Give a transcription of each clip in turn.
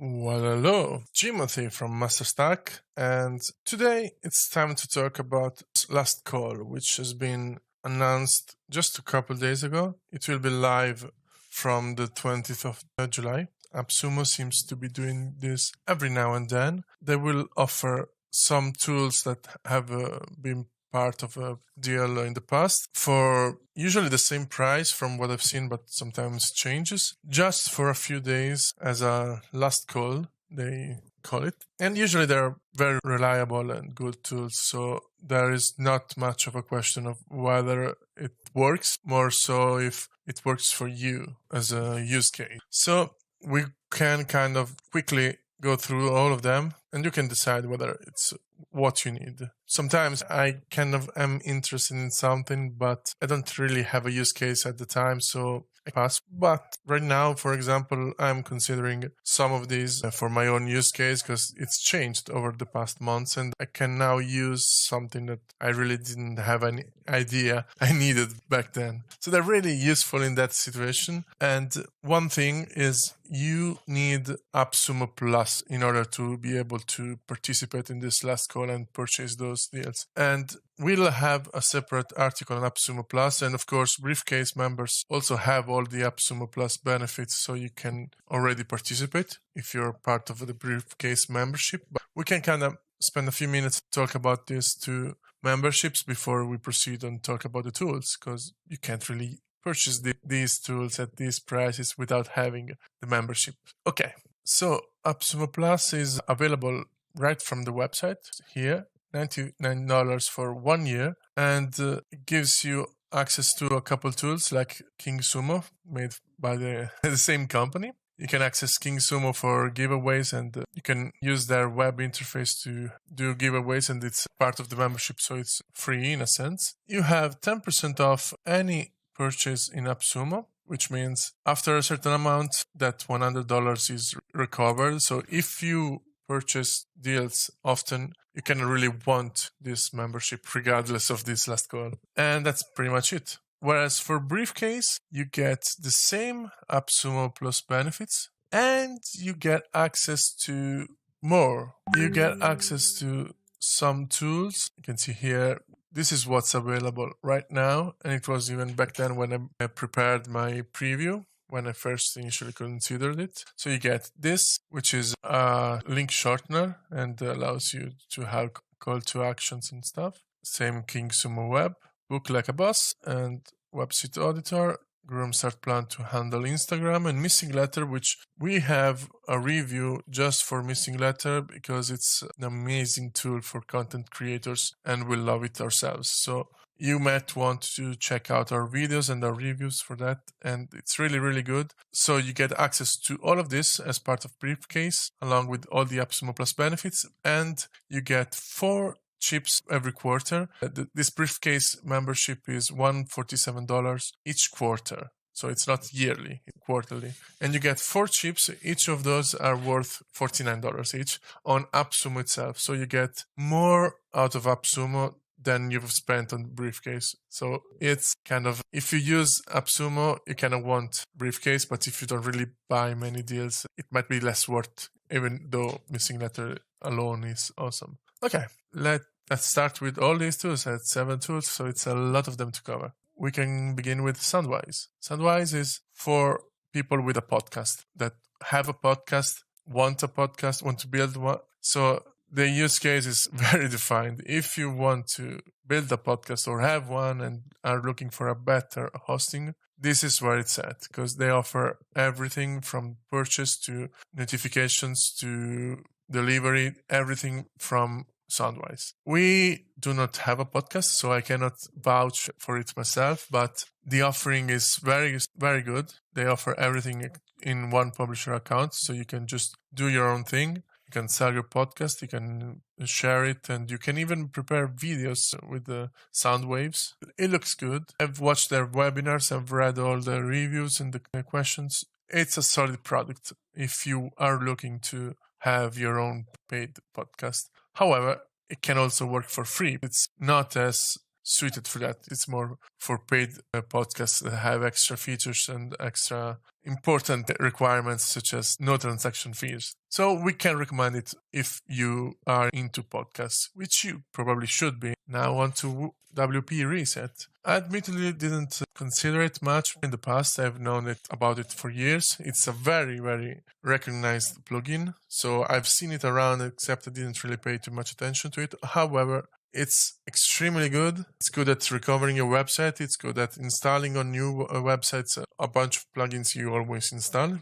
Well, hello, Timothy from MasterStack, and today it's time to talk about Last Call, which has been announced just a couple days ago. It will be live from the 20th of July. AppSumo seems to be doing this every now and then. They will offer some tools that have been part of a deal in the past for usually the same price from what I've seen, but sometimes changes, just for a few days as a last call, they call it. And usually they're very reliable and good tools, so there is not much of a question of whether it works, more so if it works for you as a use case. So we can kind of quickly go through all of them, and you can decide whether it's what you need. Sometimes I kind of am interested in something, but I don't really have a use case at the time, so I pass. But right now, for example, I'm considering some of these for my own use case because it's changed over the past months, and I can now use something that I really didn't have any idea I needed back then. So they're really useful in that situation. And one thing is you need AppSumo Plus in order to be able to participate in this last call and purchase those deals. And we'll have a separate article on AppSumo Plus. And of course, Briefcase members also have all the AppSumo Plus benefits, so you can already participate if you're part of the Briefcase membership. But we can kind of spend a few minutes to talk about these two memberships before we proceed and talk about the tools, because you can't really purchase these tools at these prices without having the membership. Okay, so AppSumo Plus is available right from the website here, $99 for 1 year, and it gives you access to a couple tools like KingSumo, made by the same company. You can access KingSumo for giveaways, and you can use their web interface to do giveaways, and it's part of the membership, so it's free in a sense. You have 10% off any purchase in AppSumo, which means after a certain amount, that $100 is recovered. So if you purchase deals often, you can really want this membership regardless of this last call. And that's pretty much it. Whereas for Briefcase, you get the same AppSumo Plus benefits, and you get access to more. You get access to some tools. You can see here, this is what's available right now, and it was even back then when I prepared my preview, when I first initially considered it. So you get this, which is a link shortener and allows you to have call to actions and stuff. Same KingSumo Web, Book Like a Boss, and Website Auditor, Groom Start Plan to handle Instagram, and Missing Letter, which we have a review just for Missing Letter because it's an amazing tool for content creators and we love it ourselves. So you might want to check out our videos and our reviews for that, and it's really, really good. So you get access to all of this as part of Briefcase, along with all the AppSumo Plus benefits, and you get 4 chips every quarter. This Briefcase membership is $147 each quarter. So it's not yearly, it's quarterly. And you get 4 chips. Each of those are worth $49 each on AppSumo itself. So you get more out of AppSumo than you've spent on Briefcase. So it's kind of, if you use AppSumo, you kind of want Briefcase, but if you don't really buy many deals, it might be less worth, even though Missing Letter alone is awesome. Okay, let's start with all these tools. I had 7 tools, so it's a lot of them to cover. We can begin with Soundwise. Soundwise is for people with a podcast that have a podcast, want to build one. So the use case is very defined. If you want to build a podcast or have one and are looking for a better hosting, this is where it's at, because they offer everything from purchase to notifications to delivery, everything from Soundwise. We do not have a podcast, so I cannot vouch for it myself, but the offering is very, very good. They offer everything in one publisher account, so you can just do your own thing. You can sell your podcast, you can share it, and you can even prepare videos with the sound waves. It looks good. I've watched their webinars, I've read all the reviews and the questions. It's a solid product if you are looking to have your own paid podcast. However, it can also work for free. It's not as suited for that. It's more for paid podcasts that have extra features and extra important requirements such as no transaction fees. So we can recommend it if you are into podcasts, which you probably should be. Now on to WP Reset. I admittedly didn't consider it much in the past. I've known about it for years. It's a very, very recognized plugin. So I've seen it around, except I didn't really pay too much attention to it. However, it's extremely good. It's good at recovering your website. It's good at installing on new websites a bunch of plugins you always install.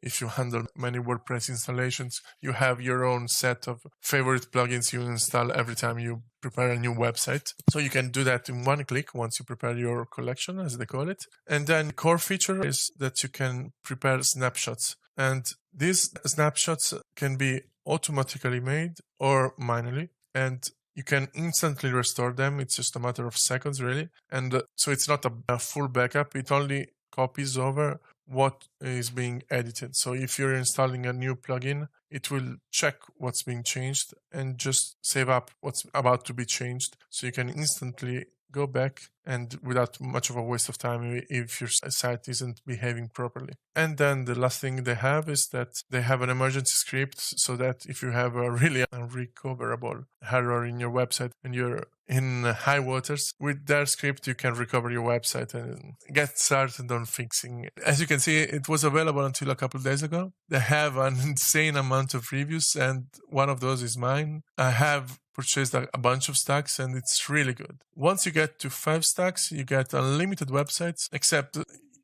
If you handle many WordPress installations, you have your own set of favorite plugins you install every time you prepare a new website. So you can do that in one click once you prepare your collection, as they call it. And then core feature is that you can prepare snapshots. And these snapshots can be automatically made or manually. And you can instantly restore them. It's just a matter of seconds, really. And so it's not a full backup. It only copies over what is being edited. So if you're installing a new plugin, it will check what's being changed and just save up what's about to be changed. So you can instantly go back and without much of a waste of time if your site isn't behaving properly. And then the last thing they have is that they have an emergency script so that if you have a really unrecoverable error in your website and you're in high waters, with their script you can recover your website and get started on fixing it. As you can see, it was available until a couple of days ago. They have an insane amount of reviews and one of those is mine. I have purchased a bunch of stacks and it's really good. Once you get to 5 stacks, you get unlimited websites, except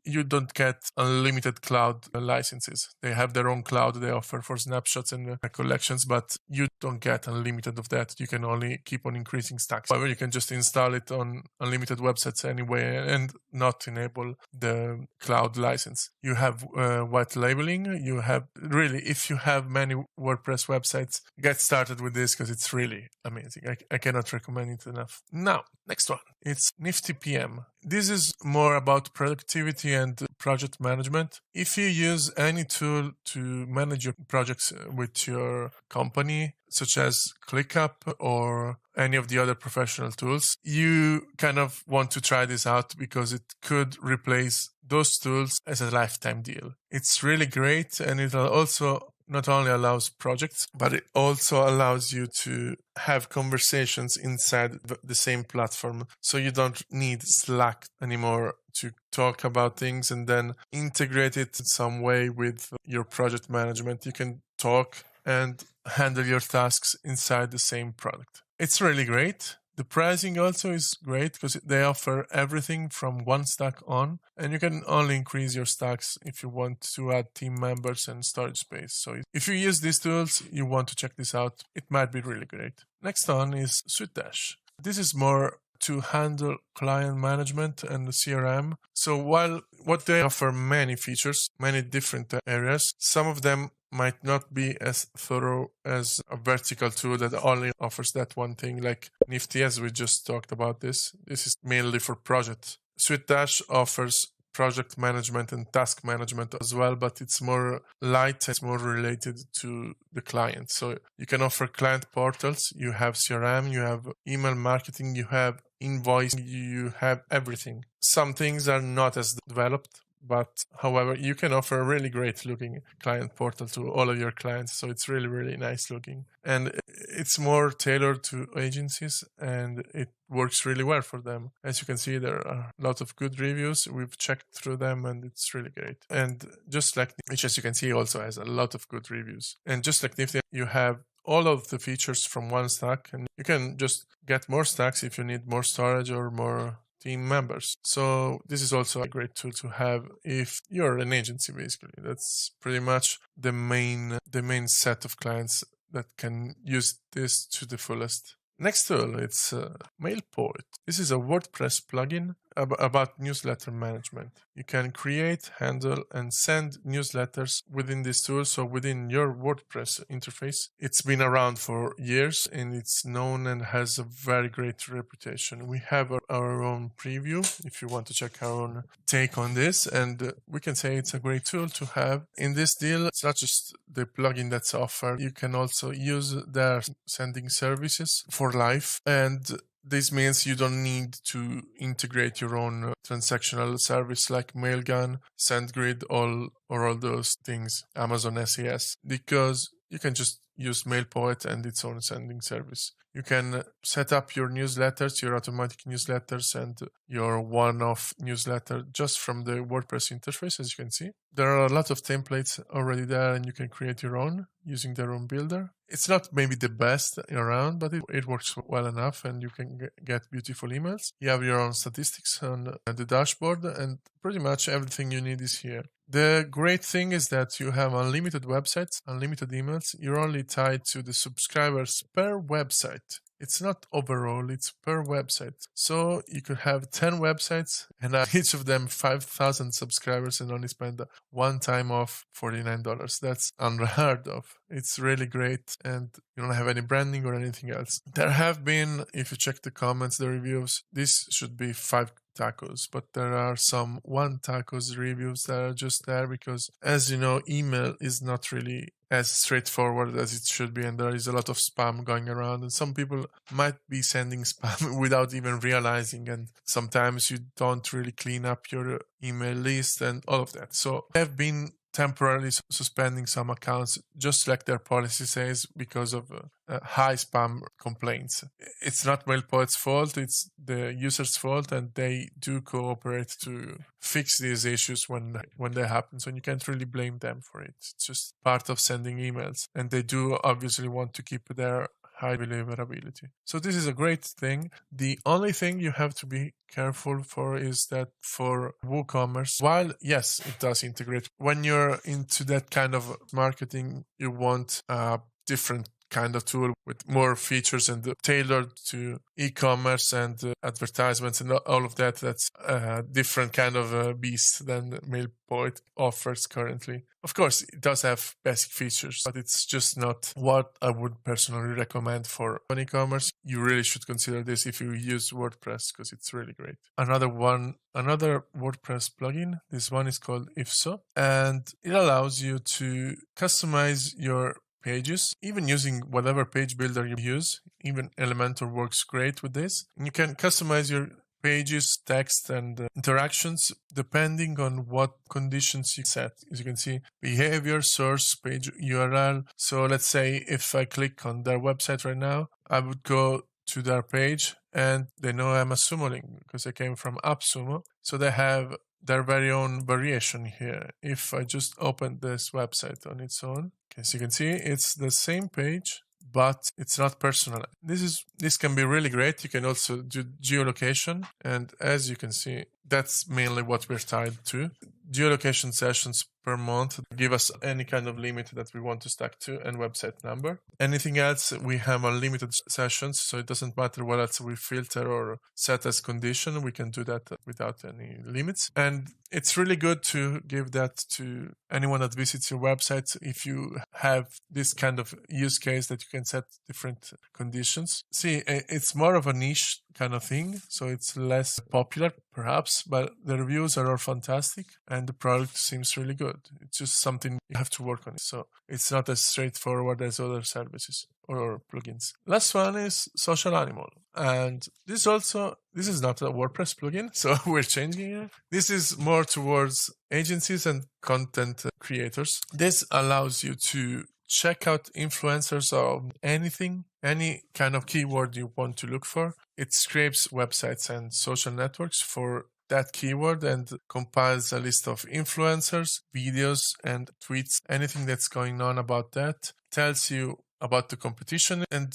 you don't get unlimited cloud licenses. They have their own cloud they offer for snapshots and collections, but you don't get unlimited of that. You can only keep on increasing stacks. However, you can just install it on unlimited websites anyway and not enable the cloud license. You have white labeling. You have really, if you have many WordPress websites, get started with this because it's really amazing. I cannot recommend it enough. Now, next one. It's Nifty PM. This is more about productivity and project management. If you use any tool to manage your projects with your company, such as ClickUp or any of the other professional tools, you kind of want to try this out because it could replace those tools as a lifetime deal. It's really great, and it also not only allows projects, but it also allows you to have conversations inside the same platform. So you don't need Slack anymore to talk about things and then integrate it in some way with your project management. You can talk and handle your tasks inside the same product. It's really great. The pricing also is great because they offer everything from one stack on, and you can only increase your stacks if you want to add team members and storage space. So if you use these tools, you want to check this out. It might be really great. Next on is SweetDash. This is more to handle client management and CRM. So while what they offer many features, many different areas, some of them might not be as thorough as a vertical tool that only offers that one thing, like Nifty, as we just talked about this. This is mainly for projects. SweetDash offers project management and task management as well, but it's more light, it's more related to the client. So you can offer client portals, you have CRM, you have email marketing, you have invoice, you have everything. Some things are not as developed, but however, you can offer a really great looking client portal to all of your clients. So it's really, really nice looking. And it's more tailored to agencies and it works really well for them. As you can see, there are a lot of good reviews. We've checked through them and it's really great. And just like, which as you can see also has a lot of good reviews. And just like Nifty, you have all of the features from one stack and you can just get more stacks if you need more storage or more team members. So this is also a great tool to have if you're an agency, basically. That's pretty much the main set of clients that can use this to the fullest. Next tool, it's MailPoet. This is a WordPress plugin about newsletter management. You can create, handle, and send newsletters within this tool, so within your WordPress interface. It's been around for years and it's known and has a very great reputation. We have our own preview if you want to check our own take on this, and we can say it's a great tool to have. In this deal, it's not just the plugin that's offered, you can also use their sending services for life, and This means you don't need to integrate your own transactional service like Mailgun, SendGrid, or all those things, Amazon SES, because you can just use MailPoet and its own sending service. You can set up your newsletters, your automatic newsletters, and your one-off newsletter just from the WordPress interface, as you can see. There are a lot of templates already there, and you can create your own using their own builder. It's not maybe the best around, but it works well enough, and you can get beautiful emails. You have your own statistics on the dashboard, and pretty much everything you need is here. The great thing is that you have unlimited websites, unlimited emails. You're only tied to the subscribers per website. It's not overall, it's per website. So you could have 10 websites and each of them 5,000 subscribers and only spend one time of $49. That's unheard of. It's really great, and you don't have any branding or anything else. There have been, if you check the comments, the reviews, this should be 5 tacos, but there are some 1 tacos reviews that are just there because, as you know, email is not really as straightforward as it should be, and there is a lot of spam going around, and some people might be sending spam without even realizing, and sometimes you don't really clean up your email list and all of that. So I've been temporarily suspending some accounts, just like their policy says, because of high spam complaints. It's not MailPoet's fault, it's the user's fault, and they do cooperate to fix these issues when they happen. So you can't really blame them for it. It's just part of sending emails, and they do obviously want to keep their high deliverability. So this is a great thing. The only thing you have to be careful for is that for WooCommerce, while yes, it does integrate, when you're into that kind of marketing, you want a different kind of tool with more features and tailored to e-commerce and advertisements and all of that. That's a different kind of beast than MailPoet offers currently. Of course, it does have basic features, but it's just not what I would personally recommend for e-commerce. You really should consider this if you use WordPress, because it's really great. Another WordPress plugin, this one is called IFSO, and it allows you to customize your pages, even using whatever page builder you use. Even Elementor works great with this. You can customize your pages, text, and interactions depending on what conditions you set. As you can see, behavior, source, page URL. So let's say if I click on their website right now, I would go to their page, and they know I'm a Sumo link because I came from AppSumo. So they have their very own variation here. If I just open this website on its own, as you can see, it's the same page, but it's not personal. This can be really great. You can also do geolocation, and as you can see, that's mainly what we're tied to. Geolocation sessions per month give us any kind of limit that we want to stack to, and website number. Anything else, we have unlimited sessions, so it doesn't matter what else we filter or set as condition. We can do that without any limits. And it's really good to give that to anyone that visits your website if you have this kind of use case that you can set different conditions. See, it's more of a niche kind of thing, so it's less popular perhaps, but the reviews are all fantastic and the product seems really good. It's just something you have to work on. So it's not as straightforward as other services or plugins. Last one is Social Animal. And this is not a WordPress plugin, so we're changing it. This is more towards agencies and content creators. This allows you to check out influencers of anything, any kind of keyword you want to look for. It scrapes websites and social networks for that keyword and compiles a list of influencers, videos, and tweets, anything that's going on about that. Tells you about the competition, and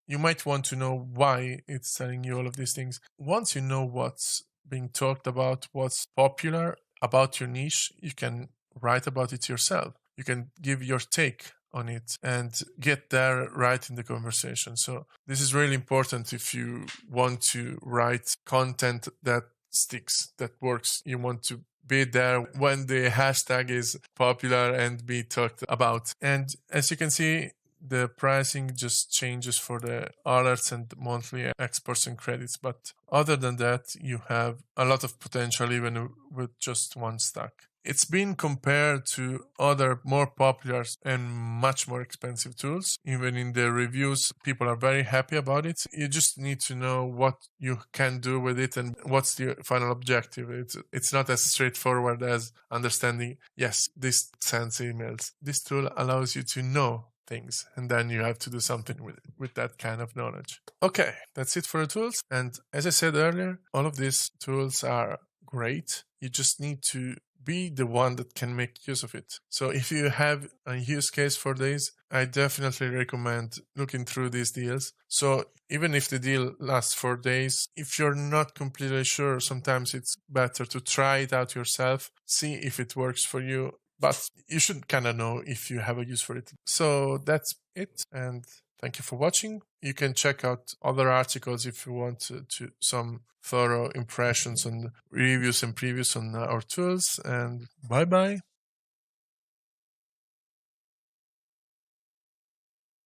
you might want to know why it's telling you all of these things. Once you know what's being talked about, what's popular about your niche, you can write about it yourself. You can give your take on it and get there right in the conversation. So this is really important if you want to write content that sticks, that works. You want to be there when the hashtag is popular and be talked about. And as you can see, the pricing just changes for the alerts and monthly exports and credits. But other than that, you have a lot of potential even with just one stack. It's been compared to other more popular and much more expensive tools. Even in the reviews, people are very happy about it. You just need to know what you can do with it and what's the final objective. It's not as straightforward as understanding, yes, this sends emails. This tool allows you to know things, and then you have to do something with that kind of knowledge. Okay, that's it for the tools. And as I said earlier, all of these tools are great. You just need to be the one that can make use of it. So if you have a use case for this, I definitely recommend looking through these deals. So even if the deal lasts 4 days, if you're not completely sure, sometimes it's better to try it out yourself, see if it works for you. But you should kind of know if you have a use for it. So that's it. And thank you for watching. You can check out other articles if you want to some thorough impressions on reviews and previews on our tools. And bye-bye.